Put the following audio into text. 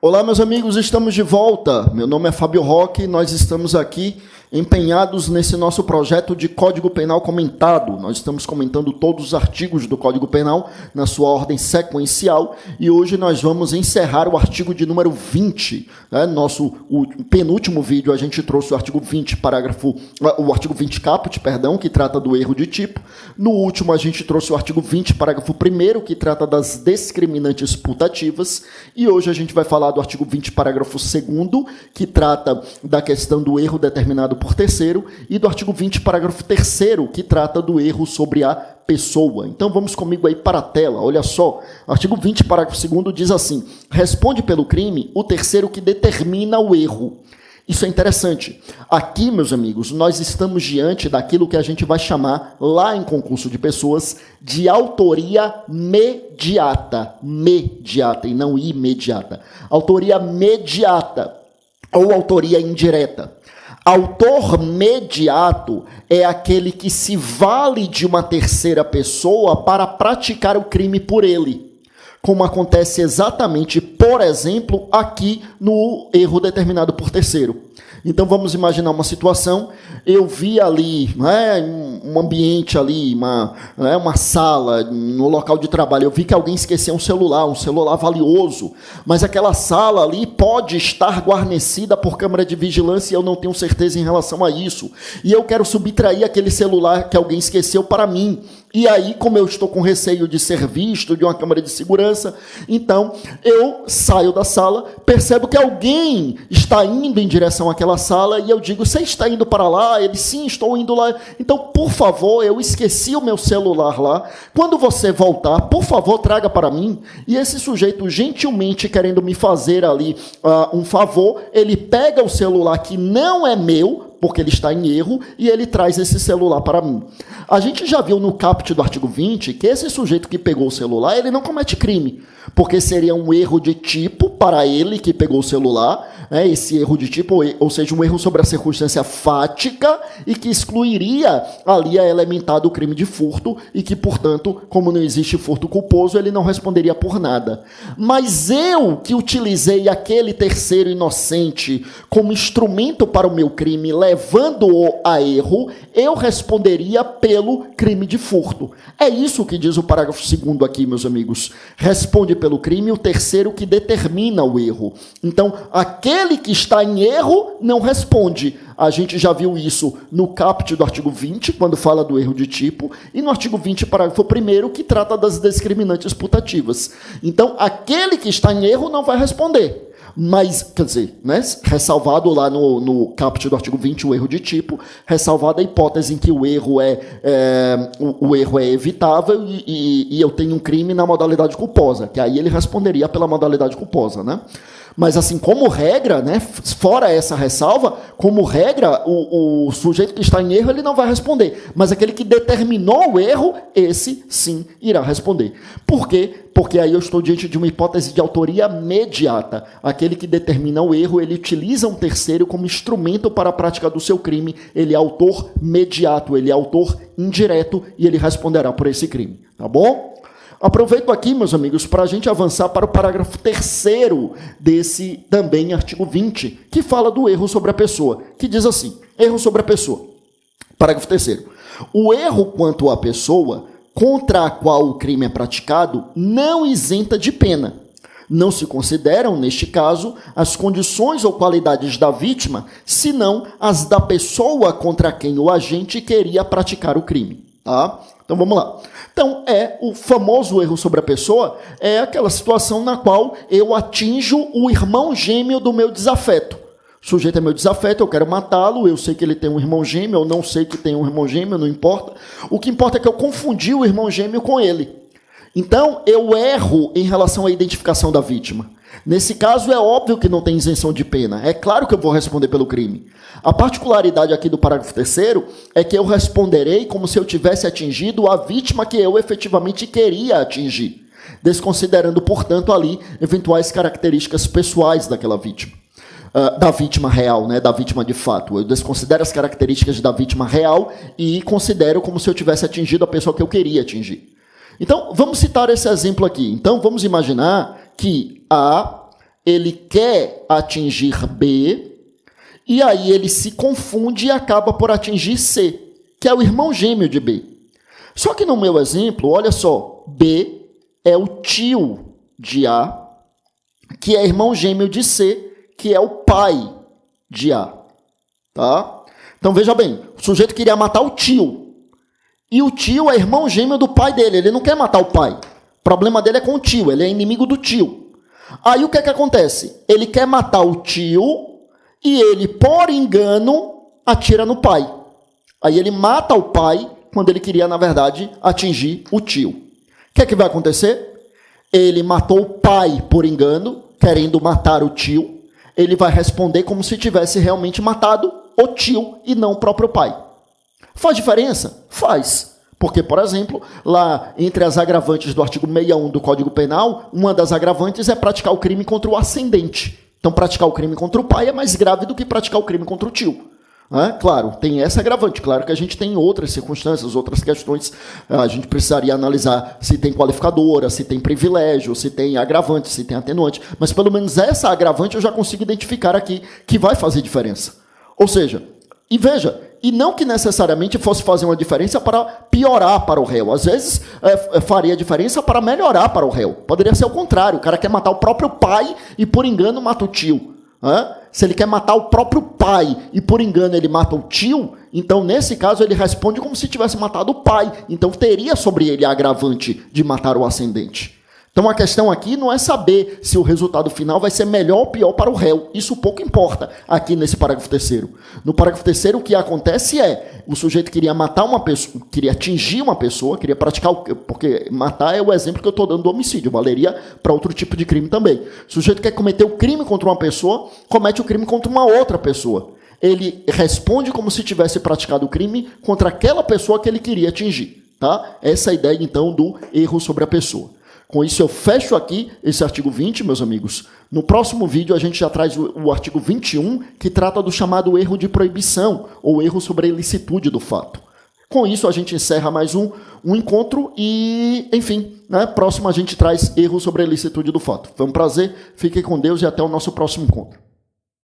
Olá, meus amigos, estamos de volta. Meu nome é Fábio Roque e nós estamos aqui empenhados nesse nosso projeto de Código Penal comentado. Nós estamos comentando todos os artigos do Código Penal na sua ordem sequencial e hoje nós vamos encerrar o artigo de número 20. O penúltimo vídeo a gente trouxe o artigo 20, o artigo 20 caput, que trata do erro de tipo. No último a gente trouxe o artigo 20, parágrafo 1º, que trata das discriminantes putativas. E hoje a gente vai falar do artigo 20, parágrafo 2º, que trata da questão do erro determinado por terceiro, e do artigo 20, parágrafo 3º, que trata do erro sobre a pessoa. Então vamos comigo aí para a tela, olha só. Artigo 20, parágrafo 2º diz assim: responde pelo crime o terceiro que determina o erro. Isso é interessante. Aqui, meus amigos, nós estamos diante daquilo que a gente vai chamar, lá em concurso de pessoas, de autoria mediata. Mediata e não imediata. Autoria mediata ou autoria indireta. Autor mediato é aquele que se vale de uma terceira pessoa para praticar o crime por ele, como acontece exatamente, por exemplo, aqui no erro determinado por terceiro. Então vamos imaginar uma situação, eu vi ali, um ambiente ali, uma sala, no local de trabalho, eu vi que alguém esqueceu um celular valioso, mas aquela sala ali pode estar guarnecida por câmera de vigilância e eu não tenho certeza em relação a isso. E eu quero subtrair aquele celular que alguém esqueceu para mim. E aí, como eu estou com receio de ser visto, de uma câmera de segurança, então eu saio da sala, percebo que alguém está indo em direção àquela sala e eu digo: você está indo para lá? Ele: sim, estou indo lá. Então, por favor, eu esqueci o meu celular lá. Quando você voltar, por favor, traga para mim. E esse sujeito, gentilmente querendo me fazer ali um favor, ele pega o celular que não é meu, porque ele está em erro, e ele traz esse celular para mim. A gente já viu no caput do artigo 20 que esse sujeito que pegou o celular, ele não comete crime, porque seria um erro de tipo para ele que pegou o celular, esse erro de tipo, ou seja, um erro sobre a circunstância fática e que excluiria ali a elementar do crime de furto e que, portanto, como não existe furto culposo, ele não responderia por nada. Mas eu que utilizei aquele terceiro inocente como instrumento para o meu crime, levando-o a erro, eu responderia pelo crime de furto. É isso que diz o parágrafo 2º aqui, meus amigos. Responde pelo crime o terceiro que determina o erro. Então, aquele que está em erro não responde. A gente já viu isso no caput do artigo 20, quando fala do erro de tipo, e no artigo 20, parágrafo 1º, que trata das discriminantes putativas. Então, aquele que está em erro não vai responder. Mas, quer dizer, ressalvado lá no caput do artigo 20 o erro de tipo, ressalvada a hipótese em que o erro é evitável e eu tenho um crime na modalidade culposa, que aí ele responderia pela modalidade culposa, né? Mas assim, como regra, fora essa ressalva, como regra, o sujeito que está em erro, ele não vai responder. Mas aquele que determinou o erro, esse sim irá responder. Por quê? Porque aí eu estou diante de uma hipótese de autoria mediata. Aquele que determina o erro, ele utiliza um terceiro como instrumento para a prática do seu crime. Ele é autor mediato, ele é autor indireto e ele responderá por esse crime. Tá bom? Aproveito aqui, meus amigos, para a gente avançar para o parágrafo 3º desse também artigo 20, que fala do erro sobre a pessoa, que diz assim: erro sobre a pessoa. Parágrafo 3º. O erro quanto à pessoa contra a qual o crime é praticado não isenta de pena. Não se consideram, neste caso, as condições ou qualidades da vítima, senão as da pessoa contra quem o agente queria praticar o crime. Tá? Então vamos lá. Então o famoso erro sobre a pessoa é aquela situação na qual eu atinjo o irmão gêmeo do meu desafeto. O sujeito é meu desafeto, eu quero matá-lo, eu sei que ele tem um irmão gêmeo, eu não sei que tem um irmão gêmeo, não importa. O que importa é que eu confundi o irmão gêmeo com ele. Então eu erro em relação à identificação da vítima. Nesse caso, é óbvio que não tem isenção de pena. É claro que eu vou responder pelo crime. A particularidade aqui do parágrafo 3º é que eu responderei como se eu tivesse atingido a vítima que eu efetivamente queria atingir, desconsiderando, portanto, ali eventuais características pessoais daquela vítima. Da vítima real, da vítima de fato. Eu desconsidero as características da vítima real e considero como se eu tivesse atingido a pessoa que eu queria atingir. Então, vamos citar esse exemplo aqui. Então, vamos imaginar que há ele quer atingir B, e aí ele se confunde e acaba por atingir C, que é o irmão gêmeo de B. Só que no meu exemplo, olha só, B é o tio de A, que é irmão gêmeo de C, que é o pai de A. Tá? Então veja bem, o sujeito queria matar o tio, e o tio é irmão gêmeo do pai dele, ele não quer matar o pai. O problema dele é com o tio, ele é inimigo do tio. Aí o que é que acontece? Ele quer matar o tio e ele, por engano, atira no pai. Aí ele mata o pai quando ele queria, na verdade, atingir o tio. O que é que vai acontecer? Ele matou o pai por engano, querendo matar o tio. Ele vai responder como se tivesse realmente matado o tio e não o próprio pai. Faz diferença? Faz. Porque, por exemplo, lá entre as agravantes do artigo 61 do Código Penal, uma das agravantes é praticar o crime contra o ascendente. Então, praticar o crime contra o pai é mais grave do que praticar o crime contra o tio. Claro, tem essa agravante. Claro que a gente tem outras circunstâncias, outras questões. A gente precisaria analisar se tem qualificadora, se tem privilégio, se tem agravante, se tem atenuante. Mas pelo menos essa agravante eu já consigo identificar aqui que vai fazer diferença. Ou seja, e veja, e não que necessariamente fosse fazer uma diferença para piorar para o réu. Às vezes faria diferença para melhorar para o réu. Poderia ser o contrário. O cara quer matar o próprio pai e por engano mata o tio. Se ele quer matar o próprio pai e por engano ele mata o tio, então nesse caso ele responde como se tivesse matado o pai. Então teria sobre ele a agravante de matar o ascendente. Então a questão aqui não é saber se o resultado final vai ser melhor ou pior para o réu. Isso pouco importa aqui nesse parágrafo 3º. No parágrafo 3º o que acontece é, o sujeito queria matar uma pessoa, queria atingir uma pessoa, queria praticar, porque matar é o exemplo que eu estou dando do homicídio, valeria para outro tipo de crime também. O sujeito quer cometer o crime contra uma pessoa, comete o crime contra uma outra pessoa. Ele responde como se tivesse praticado o crime contra aquela pessoa que ele queria atingir. Tá? Essa é a ideia então do erro sobre a pessoa. Com isso eu fecho aqui esse artigo 20, meus amigos. No próximo vídeo a gente já traz o artigo 21, que trata do chamado erro de proibição, ou erro sobre a ilicitude do fato. Com isso a gente encerra mais um encontro e, enfim, próximo a gente traz erro sobre a ilicitude do fato. Foi um prazer, fiquem com Deus e até o nosso próximo encontro.